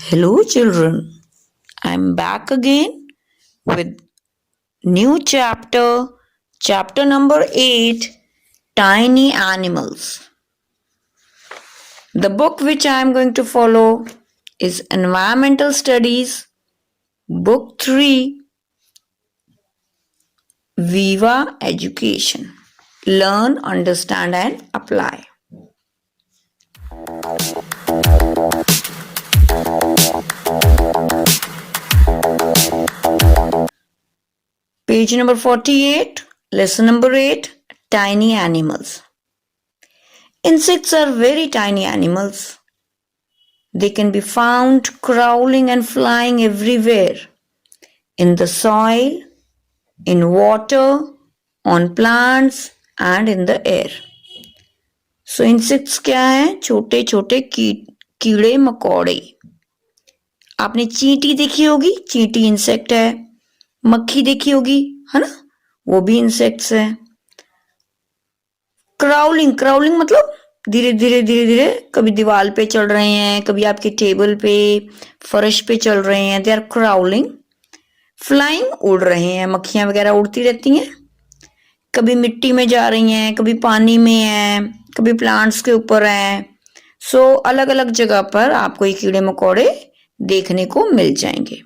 Hello children, I'm back again with new chapter number 8, Tiny Animals. The book which I am going to follow is Environmental Studies, Book 3, Viva Education. Learn, understand and apply. Page number 48, lesson number 8, Tiny Animals. Insects are very tiny animals. They can be found crawling and flying everywhere. In the soil, in water, on plants and in the air. So insects क्या है? छोटे छोटे कीड़े मकोड़े. आपने चींटी देखी होगी, चींटी इंसेक्ट है. मक्खी देखी होगी, है ना, वो भी इंसेक्ट्स है. क्राउलिंग मतलब धीरे धीरे कभी दीवार पे चढ़ रहे हैं, कभी आपके टेबल पे, फर्श पे चल रहे हैं. They are crawling. फ्लाइंग, उड़ रहे हैं, मक्खियां वगैरह उड़ती रहती हैं. कभी मिट्टी में जा रही हैं, कभी पानी में है, कभी प्लांट्स के ऊपर है. सो अलग अलग जगह पर आपको ये कीड़े मकोड़े देखने को मिल जाएंगे.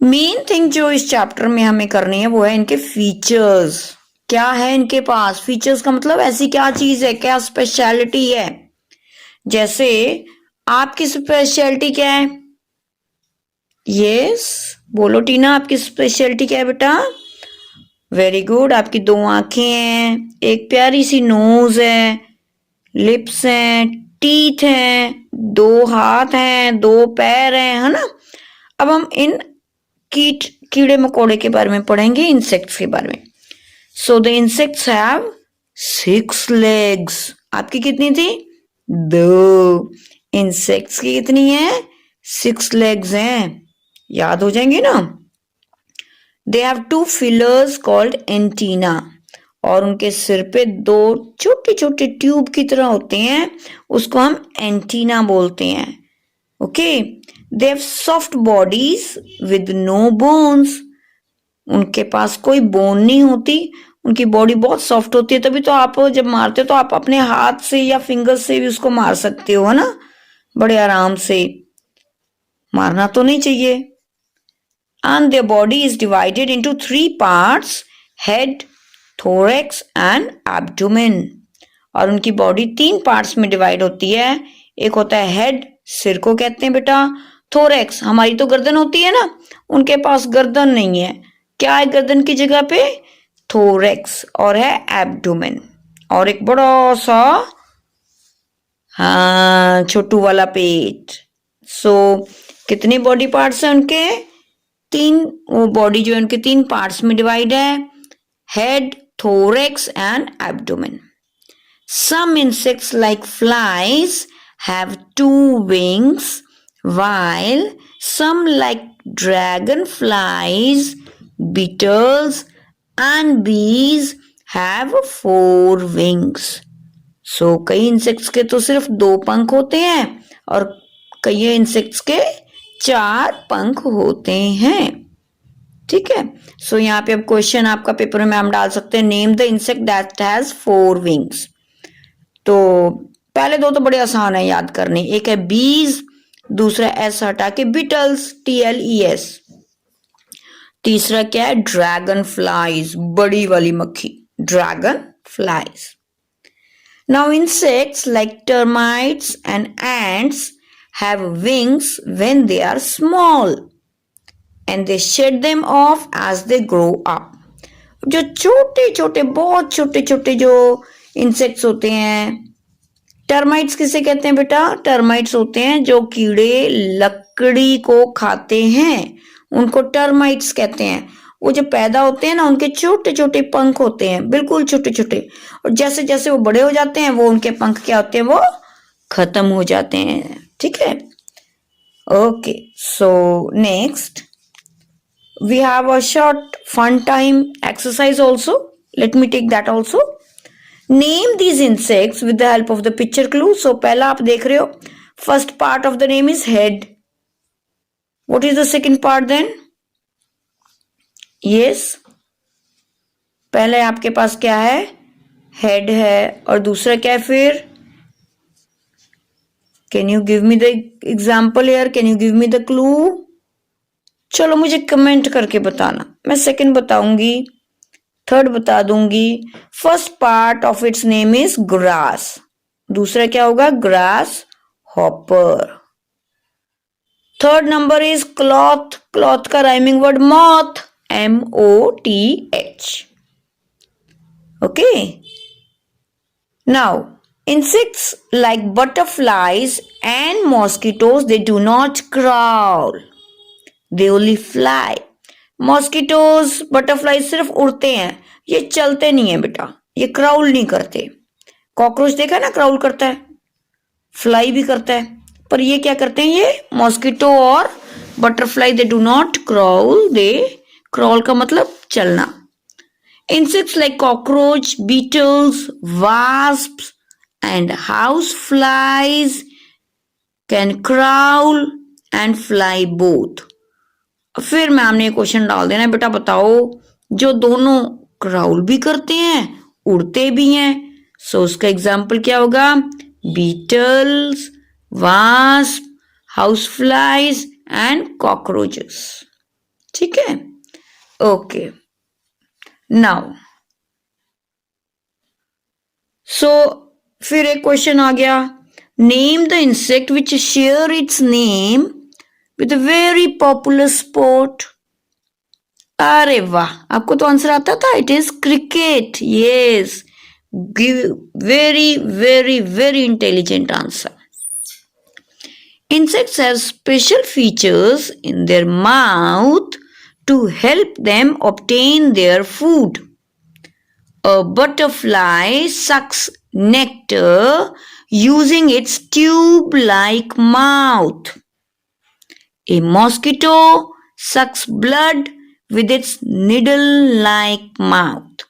मेन थिंग जो इस चैप्टर में हमें करनी है वो है इनके फीचर्स. क्या है इनके पास? फीचर्स का मतलब ऐसी क्या चीज है, क्या स्पेशलिटी है. जैसे आपकी स्पेशलिटी क्या है? यस, बोलो टीना, आपकी स्पेशलिटी क्या है बेटा? Very good. आपकी 2 आंखें हैं, एक प्यारी सी नोज है, लिप्स हैं, टीथ हैं, 2 हाथ हैं, 2 पैर हैं, है ना. अब हम इन कीड़े मकोड़े के बारे में पढ़ेंगे, इंसेक्ट्स के बारे में. So the insects have 6 legs. आपकी कितनी थी? 2. इंसेक्ट्स की कितनी है? 6 legs हैं. याद हो जाएंगे ना. They have 2 feelers called antenna. और उनके सिर पे 2 छोटे छोटे ट्यूब की तरह होते हैं, उसको हम एंटीना बोलते हैं. Okay. They have soft bodies with no bones. उनके पास कोई बोन नहीं होती, उनकी बॉडी बहुत सॉफ्ट होती है. तभी तो आप जब मारते हो तो आप अपने हाथ से या फिंगर से भी उसको मार सकते हो, है ना, बड़े आराम से. मारना तो नहीं चाहिए. And their body is divided into 3 parts: head, thorax and abdomen. और उनकी बॉडी 3 पार्ट्स में डिवाइड होती है. एक होता है हेड, सिर को कहते हैं बेटा. थोरैक्स, हमारी तो गर्दन होती है ना, उनके पास गर्दन नहीं है. क्या है गर्दन की जगह पे? थोरैक्स. और है एब्डोमेन, और एक बड़ा सा छोटू वाला पेट. सो कितने बॉडी पार्ट्स हैं उनके? 3. वो बॉडी जो है उनके 3 पार्ट्स में डिवाइड है: head, thorax and abdomen. Some insects like flies have 2 wings, while some like dragonflies, beetles and bees have 4 wings. So कई इंसेक्ट्स के तो सिर्फ 2 पंख होते हैं और कई इंसेक्ट्स के 4 पंख होते हैं. ठीक है. सो यहाँ पे अब क्वेश्चन आपका पेपर में हम डाल सकते हैं, name the insect that has 4 wings. तो पहले 2 तो बड़े आसान है याद करने. एक है बीज, दूसरा एस हटा के बिटल्स, TLES. तीसरा क्या है? ड्रैगन फ्लाइज, बड़ी वाली मक्खी, dragon flies. Now insects like termites and ants have wings when they are small and they shed them off as they grow up. जो छोटे छोटे, बहुत छोटे छोटे जो इंसेक्ट्स होते हैं, टर्माइट्स किसे कहते हैं बेटा? टर्माइट्स होते हैं जो कीड़े लकड़ी को खाते हैं, उनको टर्माइट्स कहते हैं. वो जो पैदा होते हैं ना, उनके छोटे छोटे पंख होते हैं, बिल्कुल छोटे छोटे, और जैसे जैसे वो बड़े हो जाते हैं वो उनके पंख क्या होते हैं? वो खत्म हो जाते हैं. ठीक है. Okay. So next we have a short fun time exercise also. Let me take that also. Name these insects with the help of the picture clue. So पहला आप देख रहे हो First part of the name is head. What is the second part then? Yes. पहले आपके पास क्या है? Head है, और दूसरा क्या है फिर? Can you give me the example यार? Can you give me the clue? चलो मुझे कमेंट करके बताना, मैं सेकंड बताऊंगी, थर्ड बता दूंगी. First part of its name is grass. दूसरा क्या होगा? Grasshopper. Third number is cloth. Cloth का rhyming word moth. MOTH. Okay. Now insects like butterflies and mosquitoes, they do not crawl, they only fly. mosquitoes, butterflies सिर्फ उड़ते हैं, ये चलते नहीं है बेटा, ये क्राउल नहीं करते. कॉकरोच देखा ना, क्राउल करता है, फ्लाई भी करता है, पर ये क्या करते हैं? ये मॉस्किटो और butterfly they do not crawl, they crawl का मतलब चलना. insects like cockroach, beetles, wasps and house flies can crawl and fly both. फिर मैम ने क्वेश्चन डाल देना, बेटा बताओ जो दोनों क्राउल भी करते हैं, उड़ते भी हैं, सो उसका एग्जाम्पल क्या होगा? Beetles, wasp, house flies and cockroaches. ठीक है, ओके. नाउ सो फिर एक क्वेश्चन आ गया, name the insect which share its name with a very popular sport. अरे वाह, आपको तो आंसर आता था. It is cricket. Yes, very very very intelligent answer. Insects have special features in their mouth to help them obtain their food. A butterfly sucks nectar using its tube-like mouth. A mosquito sucks blood with its needle-like mouth.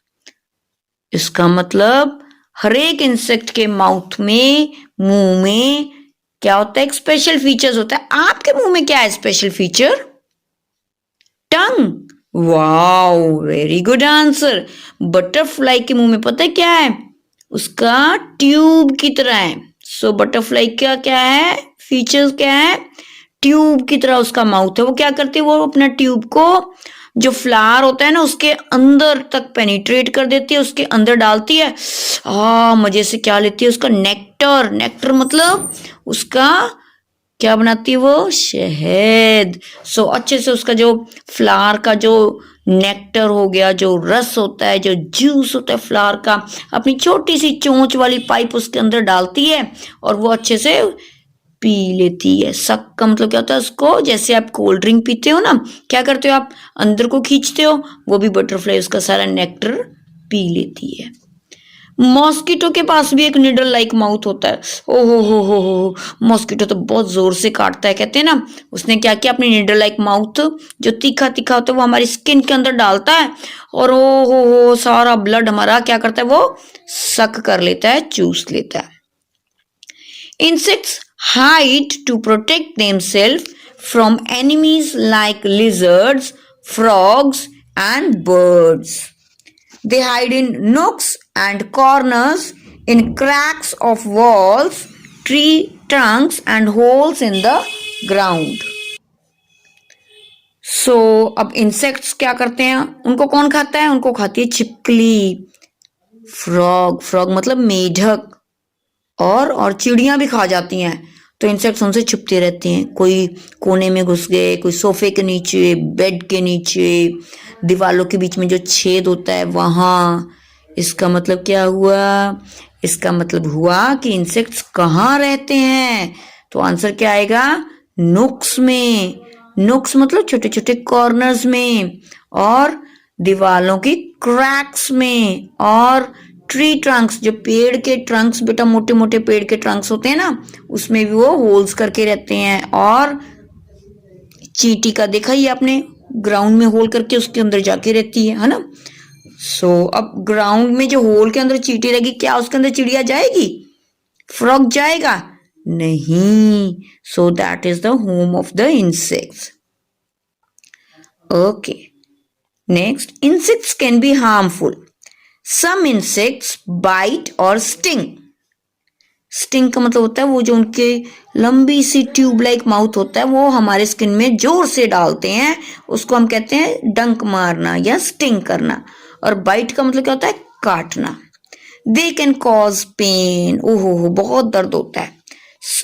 इसका मतलब हर एक insect के mouth में, मुंह में क्या होता है? एक स्पेशल फीचर्स होता है. आपके मुंह में क्या है special feature? Tongue. Wow, very good answer. Butterfly के मुंह में पता है क्या है? उसका ट्यूब की तरह है. सो बटरफ्लाई का क्या है? फीचर्स क्या है? ट्यूब की तरह उसका माउथ है. वो क्या करती है? वो अपना ट्यूब को जो फ्लावर होता है ना उसके अंदर तक पेनिट्रेट कर देती है, उसके अंदर डालती है. मजे से क्या लेती है? उसका नेक्टर. नेक्टर मतलब उसका क्या बनाती है? वो शहद. सो अच्छे से उसका जो फ्लावर का जो नेक्टर हो गया, जो रस होता है, जो जूस होता है फ्लावर का, अपनी छोटी सी चोंच वाली पाइप उसके अंदर डालती है और वो अच्छे से पी लेती है. सक का मतलब क्या होता है? उसको, जैसे आप कोल्ड ड्रिंक पीते हो ना, क्या करते हो आप? अंदर को खींचते हो, वो भी बटरफ्लाई उसका सारा नेक्टर पी लेती है. मॉस्किटो के पास भी एक निडल लाइक माउथ होता है. ओहो हो, मॉस्किटो तो बहुत जोर से काटता है. कहते हैं ना, उसने क्या किया? अपनी निडल लाइक माउथ जो तीखा तीखा होता है वो हमारी स्किन के अंदर डालता है और ओहो हो, सारा ब्लड हमारा क्या करता है? वो सक कर लेता है, चूस लेता है. Insects hide to protect themselves from enemies like lizards, frogs, and birds. They hide in nooks and corners, in cracks of walls, tree trunks, and holes in the ground. So, अब insects क्या करते हैं? उनको कौन खाता है? उनको खाती है छिपकली. फ्रॉग. फ्रॉग मतलब मेढक. और चिड़ियां भी खा जाती हैं. तो इंसेक्ट्स उनसे छुपते रहते हैं. कोई कोने में घुस गए, कोई सोफे के नीचे, बेड के नीचे, दीवारों के बीच में जो छेद होता है वहां. इसका मतलब क्या हुआ? इसका मतलब हुआ कि इंसेक्ट्स कहाँ रहते हैं? तो आंसर क्या आएगा? नुक्स में. नुक्स मतलब छोटे छोटे कॉर्नर्स में, और दीवारों की क्रैक्स में, और ट्री ट्रंक्स, जो पेड़ के ट्रंक्स बेटा, मोटे मोटे पेड़ के ट्रंक्स होते हैं ना, उसमें भी वो होल्स करके रहते हैं. और चींटी का देखा ही आपने, ग्राउंड में होल करके उसके अंदर जाके रहती है ना. सो अब ग्राउंड में जो होल के अंदर चींटी रहेगी, क्या उसके अंदर चिड़िया जाएगी? फ्रॉग जाएगा? नहीं, so that is the home of the insects. Okay. Next, insects can be harmful. Some insects bite or sting. Sting का मतलब होता है वो जो उनके लंबी सी ट्यूब लाइक माउथ होता है वो हमारे स्किन में जोर से डालते हैं, उसको हम कहते हैं डंक मारना या स्टिंग करना। और बाइट का मतलब क्या होता है? काटना। दे कैन कॉज पेन, ओहो बहुत दर्द होता है।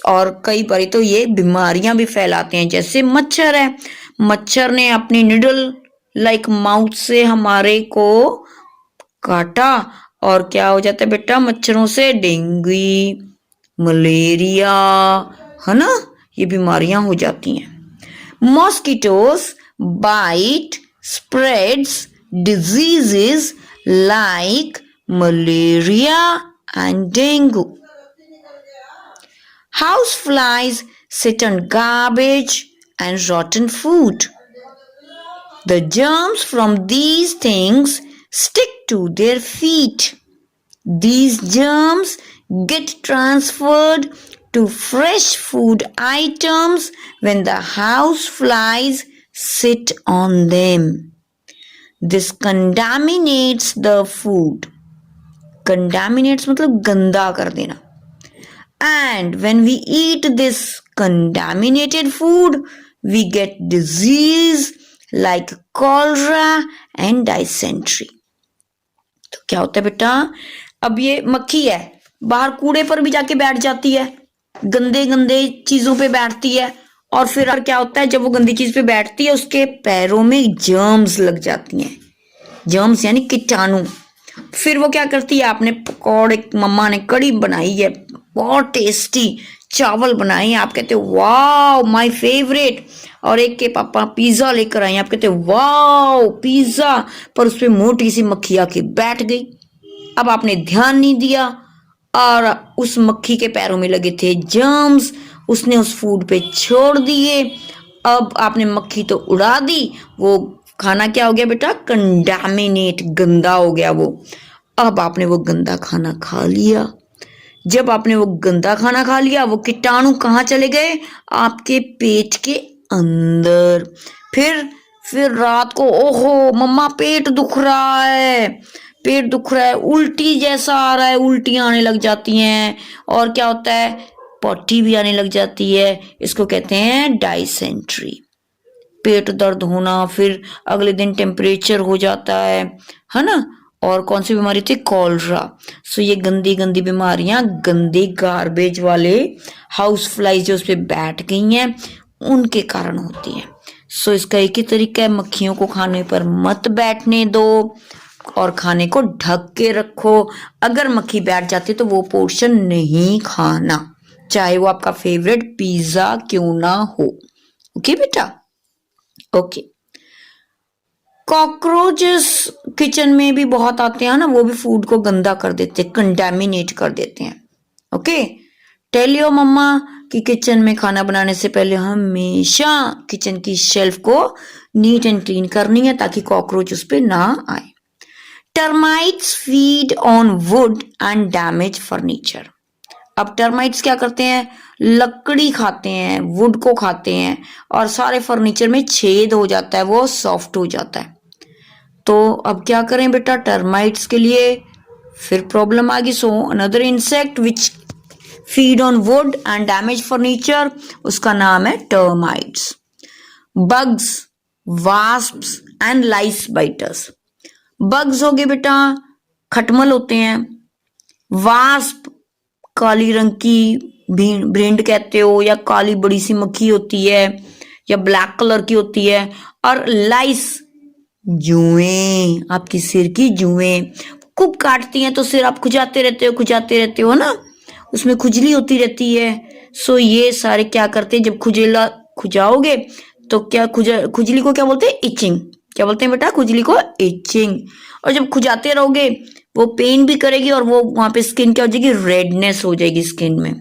और कई बार तो ये बीमारियां भी फैलाते हैं, जैसे मच्छर है, मच्छर ने अपनी निडल लाइक माउथ से हमारे को काटा और क्या हो जाता है बेटा? मच्छरों से डेंगू, मलेरिया, है ना, ये बीमारियां हो जाती हैं। Mosquitoes bite spreads diseases like malaria and dengue. House flies sit on garbage and rotten food. The germs from these things stick to their feet. These germs get transferred to fresh food items when the house flies sit on them. This contaminates the food. Contaminates मतलब गंदा कर देना. And when we eat this contaminated food, we get disease like cholera and dysentery. तो क्या होता है बेटा? अब ये मक्खी है, बाहर कूड़े पर भी जाके बैठ जाती है, गंदे गंदे चीजों पे बैठती है, और फिर क्या होता है? जब वो गंदी चीज पे बैठती है उसके पैरों में जर्म्स लग जाती हैं। जर्म्स यानी कीटाणु। फिर वो क्या करती है? आपने पकौड़े, मम्मा ने कड़ी बनाई है, बहुत टेस्टी चावल बनाए, आप कहते हो वाओ माय फेवरेट, और एक के पापा पिज्जा लेकर आए, आप कहते हो वाओ पिज्जा, पर उस पे मोटी सी मक्खी आके बैठ गई। अब आपने ध्यान नहीं दिया और उस मक्खी के पैरों में लगे थे जर्म्स, उसने उस फूड पे छोड़ दिए। अब आपने मक्खी तो उड़ा दी, वो खाना क्या हो गया बेटा? कंटामिनेट, गंदा हो गया वो। अब आपने वो गंदा खाना खा लिया। जब आपने वो गंदा खाना खा लिया, वो कीटाणु कहाँ चले गए? आपके पेट के अंदर। फिर रात को ओहो मम्मा पेट दुख रहा है, पेट दुख रहा है, उल्टी जैसा आ रहा है, उल्टियां आने लग जाती हैं, और क्या होता है? पॉटी भी आने लग जाती है। इसको कहते हैं डाइसेंट्री, पेट दर्द होना। फिर अगले दिन टेम्परेचर हो जाता है ना। और कौन सी बीमारी थी? कॉलरा। सो ये गंदी गंदी बीमारियां गंदे गार्बेज वाले हाउस फ्लाइज जो उस पर बैठ गई हैं उनके कारण होती है। सो इसका एक ही तरीका है, मक्खियों को खाने पर मत बैठने दो और खाने को ढक के रखो। अगर मक्खी बैठ जाती है तो वो पोर्शन नहीं खाना, चाहे वो आपका फेवरेट पिज्जा क्यों ना हो। ओके बेटा? ओके। कॉकरोचेस किचन में भी बहुत आते हैं ना, वो भी फूड को गंदा कर देते हैं, कंटामिनेट कर देते हैं। ओके, टेल योर मम्मा कि किचन में खाना बनाने से पहले हमेशा किचन की शेल्फ को नीट एंड क्लीन करनी है ताकि कॉकरोच उस पर ना आए। Termites feed on wood and damage furniture. अब टर्माइट्स क्या करते हैं? लकड़ी खाते हैं, वुड को खाते हैं, और सारे फर्नीचर में छेद हो जाता है, वो सॉफ्ट हो जाता है। तो अब क्या करें बेटा टर्माइट्स के लिए? फिर प्रॉब्लम आ गई। So another insect which feed on wood and damage furniture, उसका नाम है termites. Bugs, wasps and lice biters. Bugs हो गए बेटा, खटमल होते हैं। वास्प, काली रंग की भ्रिंड कहते हो, या काली बड़ी सी मक्खी होती है, या ब्लैक कलर की होती है। और लाइस, जुएं, आपकी सिर की जुएं खूब काटती हैं, तो सिर आप खुजाते रहते हो ना, उसमें खुजली होती रहती है। सो ये सारे क्या करते हैं? जब खुजाओगे तो क्या खुजली को क्या बोलते हैं? इचिंग। क्या बोलते हैं बेटा? खुजली को इचिंग। और जब खुजाते रहोगे वो पेन भी करेगी, और वो वहां पे स्किन क्या हो जाएगी? रेडनेस हो जाएगी स्किन में।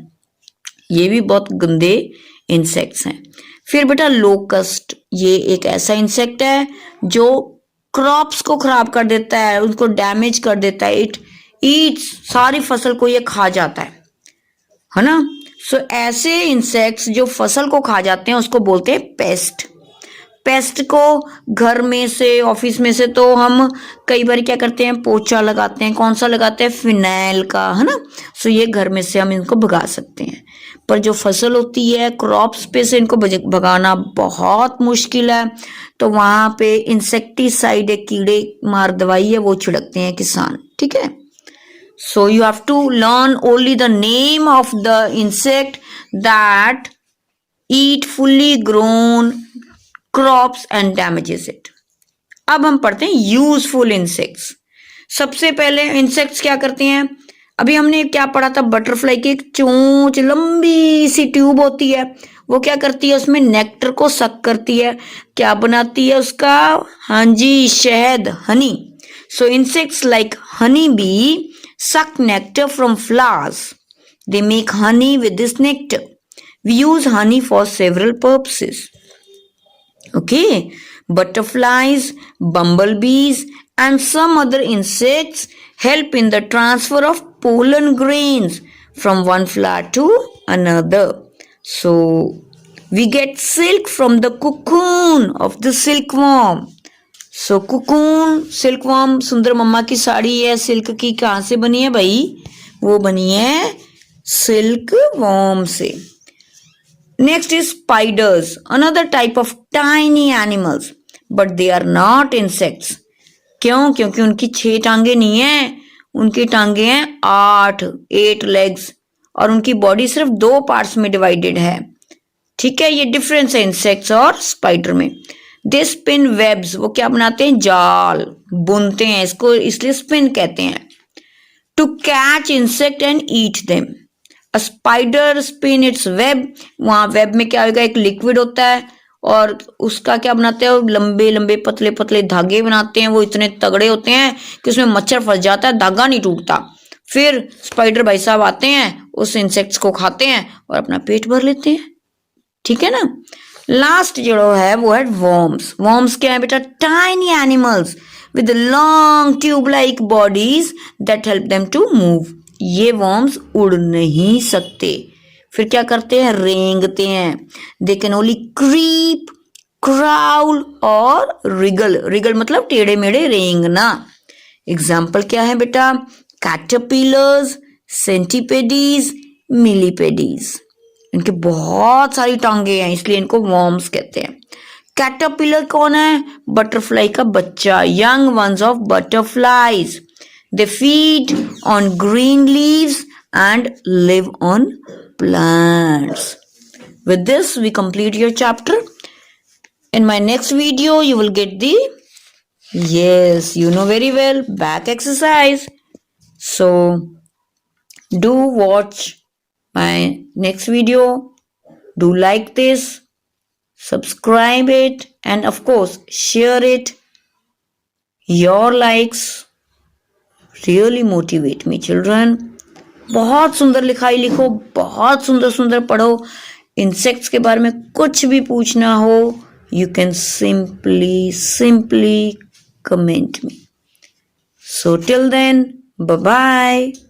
ये भी बहुत गंदे इंसेक्ट्स हैं। फिर बेटा लोकस्ट, ये एक ऐसा इंसेक्ट है जो क्रॉप्स को खराब कर देता है, उनको डैमेज कर देता है। इट ईट्स, सारी फसल को ये खा जाता है ना। सो ऐसे इंसेक्ट्स जो फसल को खा जाते हैं उसको बोलते हैं पेस्ट। पेस्ट को घर में से, ऑफिस में से तो हम कई बार क्या करते हैं, पोछा लगाते हैं। कौन सा लगाते हैं? फिनाइल का, है ना। सो ये घर में से हम इनको भगा सकते हैं। पर जो फसल होती है, क्रॉप्स पे से इनको भगाना बहुत मुश्किल है। तो वहां पे इंसेक्टिसाइड, एक कीड़े मार दवाई है, वो छिड़कते हैं किसान। ठीक है। So you have to learn only the name of the insect that eat fully grown crops and damages it. अब हम पढ़ते हैं यूजफुल इंसेक्ट्स। सबसे पहले इंसेक्ट्स क्या करते हैं? अभी हमने क्या पढ़ा था? बटरफ्लाई की एक चोंच, लंबी सी ट्यूब होती है, वो क्या करती है? उसमें नेक्टर को सक करती है। क्या बनाती है उसका? हाँ जी, शहद, honey. So insects like honey bee suck nectar from flowers. They make honey with this nectar. We use honey for several purposes. Okay, butterflies, bumblebees, and some other insects help in the transfer of pollen grains from one flower to another. So, we get silk from the cocoon of the silkworm. So cocoon, silkworm, सुंदर मम्मा की साड़ी है silk की, कहाँ से बनी है भाई? वो बनी है सिल्क वॉर्म से। Next is spiders, another type of tiny animals, but they are not insects. क्यों? क्योंकि उनकी 6 टांगे नहीं है, उनकी टांगे हैं 8 लेग्स, और उनकी बॉडी सिर्फ 2 पार्ट्स में डिवाइडेड है। ठीक है, ये डिफरेंस है इंसेक्ट्स और स्पाइडर में। दे स्पिन वेब्स, वो क्या बनाते हैं? जाल बुनते हैं, इसको इसलिए स्पिन कहते हैं। To catch insect and eat them. A spider spin its web, वहां वेब में क्या होगा? एक लिक्विड होता है, और उसका क्या बनाते हैं? लंबे लंबे पतले पतले धागे बनाते हैं। वो इतने तगड़े होते हैं कि उसमें मच्छर फंस जाता है, धागा नहीं टूटता। फिर स्पाइडर भाई साहब आते हैं, उस इंसेक्ट्स को खाते हैं और अपना पेट भर लेते हैं। ठीक है ना। लास्ट जो है वो है वर्म्स। वर्म्स क्या है बेटा? Tiny animals with long tube like bodies that help them to move. ये वर्म्स उड़ नहीं सकते, फिर क्या करते हैं? रेंगते हैं। They can only creep, crawl और रिगल। रिगल मतलब टेढ़े मेढ़े रेंगना। एग्जाम्पल क्या है बेटा? Caterpillars, centipedes, millipedes. इनके बहुत सारी टांगे हैं, इसलिए इनको वर्म्स कहते हैं। कैटरपिलर कौन है? बटरफ्लाई का बच्चा, young ones of butterflies. They feed on green leaves and live on plants. With this, we complete your chapter. In my next video, you will get the, yes, you know very well, back exercise. So, do watch my next video. Do like this, subscribe it, and of course, share it. Your likes really motivate me, children. बहुत सुंदर लिखाई लिखो, बहुत सुंदर सुंदर पढ़ो। Insects के बारे में कुछ भी पूछना हो, you can simply comment me. So till then, bye bye.